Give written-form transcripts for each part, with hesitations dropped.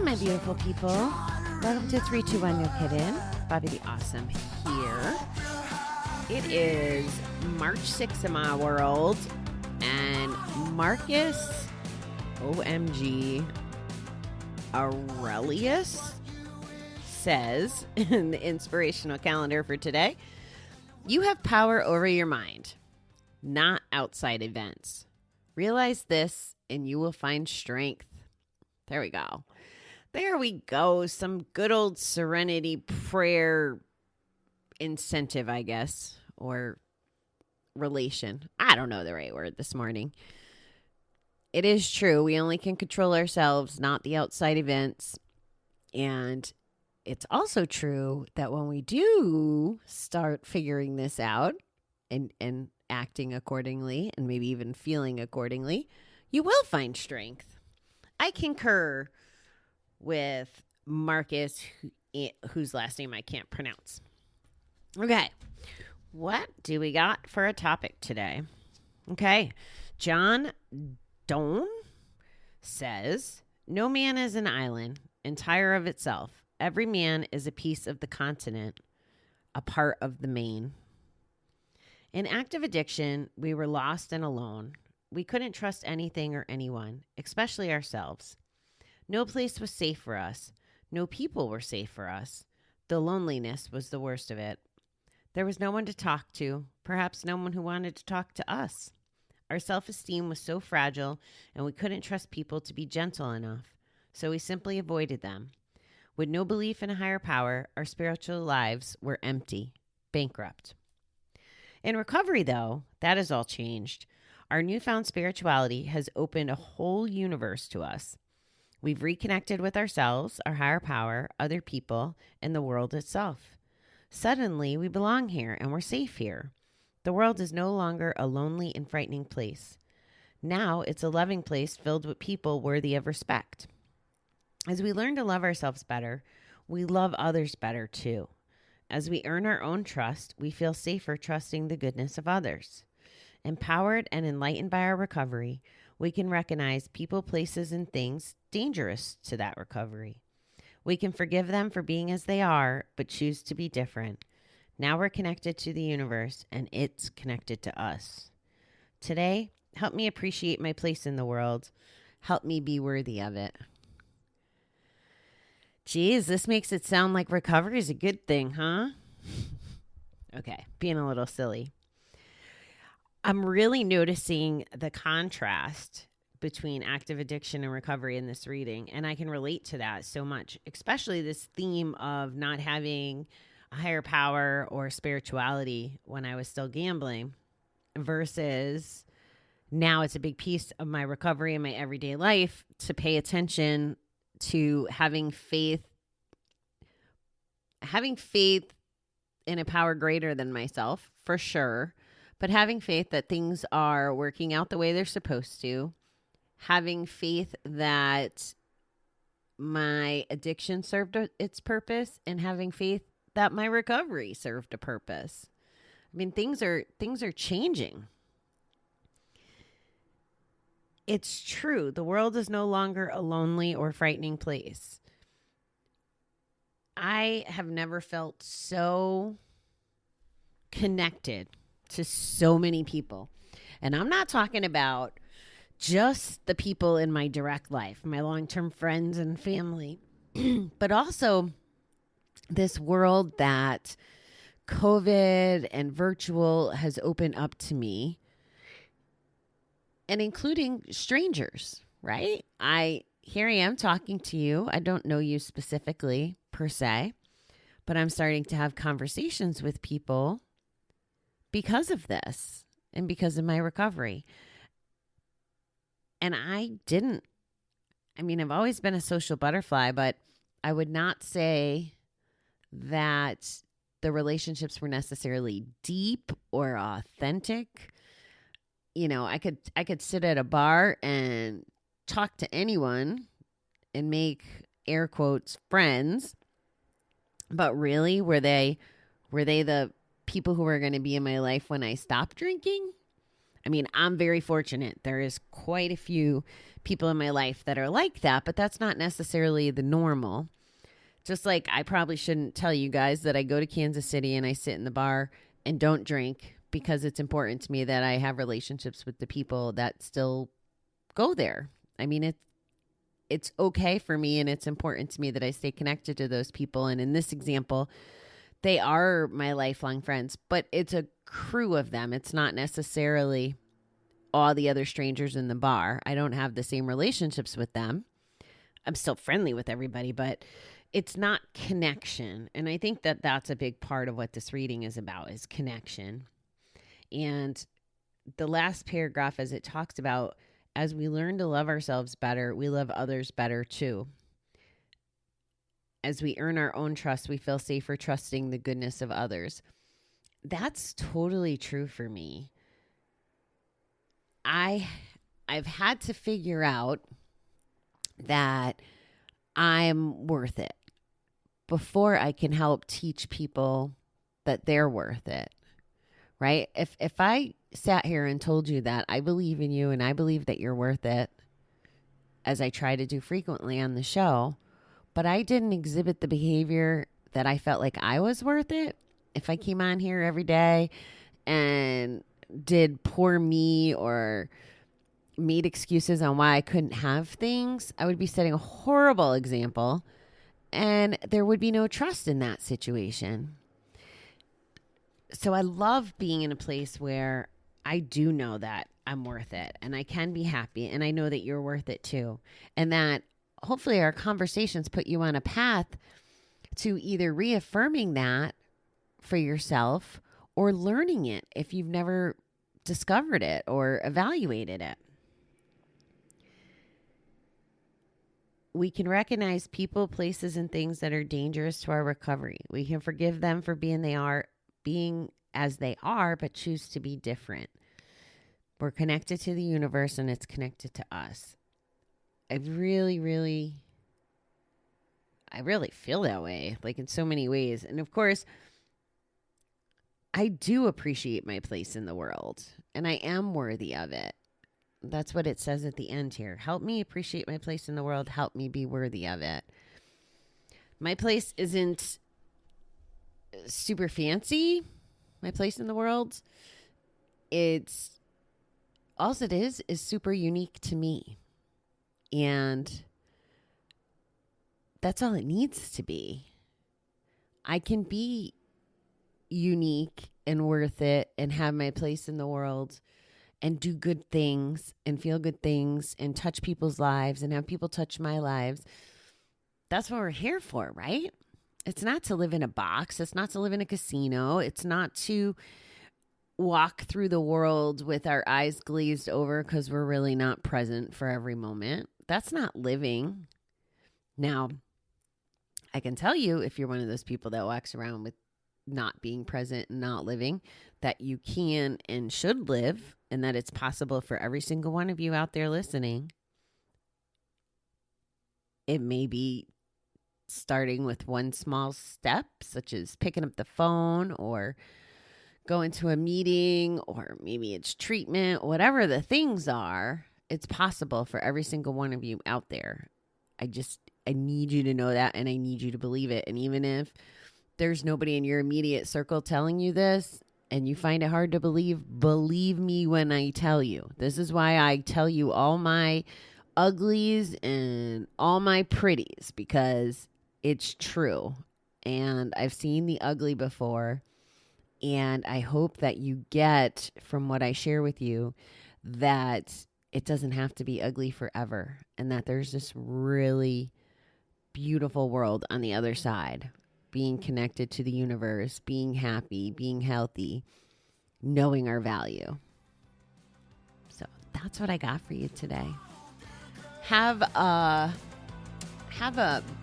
my beautiful people. Welcome to 321 No Kiddin. Bobby the Awesome here. It is March 6th in my world, and Marcus, OMG, Aurelius says in the inspirational calendar for today, you have power over your mind, not outside events. Realize this and you will find strength. There we go. There we go. Some good old serenity prayer incentive, I guess, or relation. I don't know the right word this morning. It is true. We only can control ourselves, not the outside events. And it's also true that when we do start figuring this out and acting accordingly and maybe even feeling accordingly, you will find strength. I concur with Marcus, whose last name I can't pronounce. Okay, what do we got for a topic today? Okay, John Donne says, no man is an island, entire of itself. Every man is a piece of the continent, a part of the main. In active addiction, we were lost and alone. We couldn't trust anything or anyone, especially ourselves. No place was safe for us. No people were safe for us. The loneliness was the worst of it. There was no one to talk to, perhaps no one who wanted to talk to us. Our self-esteem was so fragile, and we couldn't trust people to be gentle enough, so we simply avoided them. With no belief in a higher power, our spiritual lives were empty, bankrupt. In recovery, though, that has all changed. Our newfound spirituality has opened a whole universe to us. We've reconnected with ourselves, our higher power, other people, and the world itself. Suddenly, we belong here and we're safe here. The world is no longer a lonely and frightening place. Now it's a loving place filled with people worthy of respect. As we learn to love ourselves better, we love others better too. As we earn our own trust, we feel safer trusting the goodness of others. Empowered and enlightened by our recovery, we can recognize people, places, and things dangerous to that recovery. We can forgive them for being as they are, but choose to be different. Now we're connected to the universe, and it's connected to us. Today, help me appreciate my place in the world. Help me be worthy of it. Geez, this makes it sound like recovery is a good thing, huh? Okay, being a little silly. I'm really noticing the contrast between active addiction and recovery in this reading, and I can relate to that so much, especially this theme of not having a higher power or spirituality when I was still gambling versus now it's a big piece of my recovery in my everyday life to pay attention to having faith in a power greater than myself, for sure. But having faith that things are working out the way they're supposed to, having faith that my addiction served its purpose, and having faith that my recovery served a purpose. I mean, things are changing. It's true. The world is no longer a lonely or frightening place. I have never felt so connected to so many people. And I'm not talking about just the people in my direct life, my long-term friends and family, but also this world that COVID and virtual has opened up to me, and including strangers, right? Here I am talking to you. I don't know you specifically per se, but I'm starting to have conversations with people because of this and because of my recovery. And I've always been a social butterfly, but I would not say that the relationships were necessarily deep or authentic. You know, I could sit at a bar and talk to anyone and make air quotes friends, but really were they the people who were going to be in my life when I stopped drinking? I mean, I'm very fortunate. There is quite a few people in my life that are like that, but that's not necessarily the normal. Just like I probably shouldn't tell you guys that I go to Kansas City and I sit in the bar and don't drink because it's important to me that I have relationships with the people that still go there. I mean, it's okay for me, and it's important to me that I stay connected to those people. And in this example, they are my lifelong friends, but it's a crew of them. It's not necessarily all the other strangers in the bar. I don't have the same relationships with them. I'm still friendly with everybody, but it's not connection. And I think that that's a big part of what this reading is about, is connection. And the last paragraph, as it talks about, as we learn to love ourselves better, we love others better too. As we earn our own trust, we feel safer trusting the goodness of others. That's totally true for me. I've had to figure out that I'm worth it before I can help teach people that they're worth it, right? If I sat here and told you that I believe in you and I believe that you're worth it, as I try to do frequently on the show, but I didn't exhibit the behavior that I felt like I was worth it, if I came on here every day and did poor me or made excuses on why I couldn't have things, I would be setting a horrible example, and there would be no trust in that situation. So I love being in a place where I do know that I'm worth it and I can be happy, and I know that you're worth it too. And that hopefully our conversations put you on a path to either reaffirming that for yourself or learning it if you've never discovered it or evaluated it. We can recognize people, places, and things that are dangerous to our recovery. We can forgive them for being as they are, but choose to be different. We're connected to the universe, and it's connected to us. I really feel that way, like in so many ways. And of course, I do appreciate my place in the world, and I am worthy of it. That's what it says at the end here. Help me appreciate my place in the world. Help me be worthy of it. My place isn't super fancy, my place in the world. It's, all it is super unique to me. And that's all it needs to be. I can be unique and worth it and have my place in the world and do good things and feel good things and touch people's lives and have people touch my lives. That's what we're here for, right? It's not to live in a box. It's not to live in a casino. It's not to walk through the world with our eyes glazed over because we're really not present for every moment. That's not living. Now, I can tell you, if you're one of those people that walks around with not being present and not living, that you can and should live, and that it's possible for every single one of you out there listening. It may be starting with one small step, such as picking up the phone or going to a meeting, or maybe it's treatment, whatever the things are. It's possible for every single one of you out there. I need you to know that, and I need you to believe it. And even if there's nobody in your immediate circle telling you this, and you find it hard to believe me when I tell you. This is why I tell you all my uglies and all my pretties, because it's true. And I've seen the ugly before. And I hope that you get from what I share with you that it doesn't have to be ugly forever, and that there's this really beautiful world on the other side. Being connected to the universe, being happy, being healthy, knowing our value. So that's what I got for you today. Have a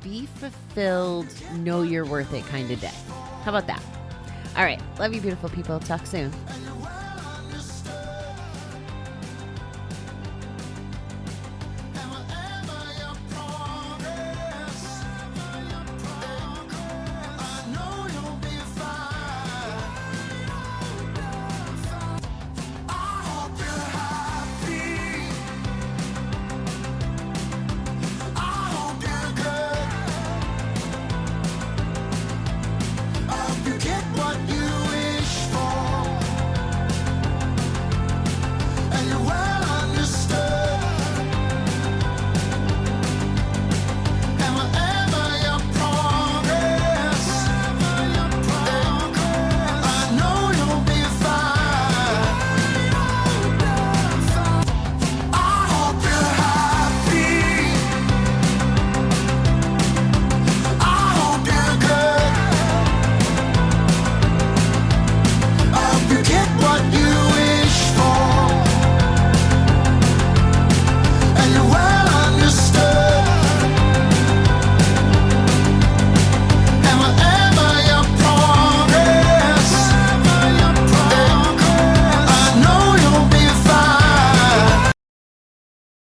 be fulfilled, know you're worth it kind of day. How about that? All right. Love you, beautiful people. Talk soon.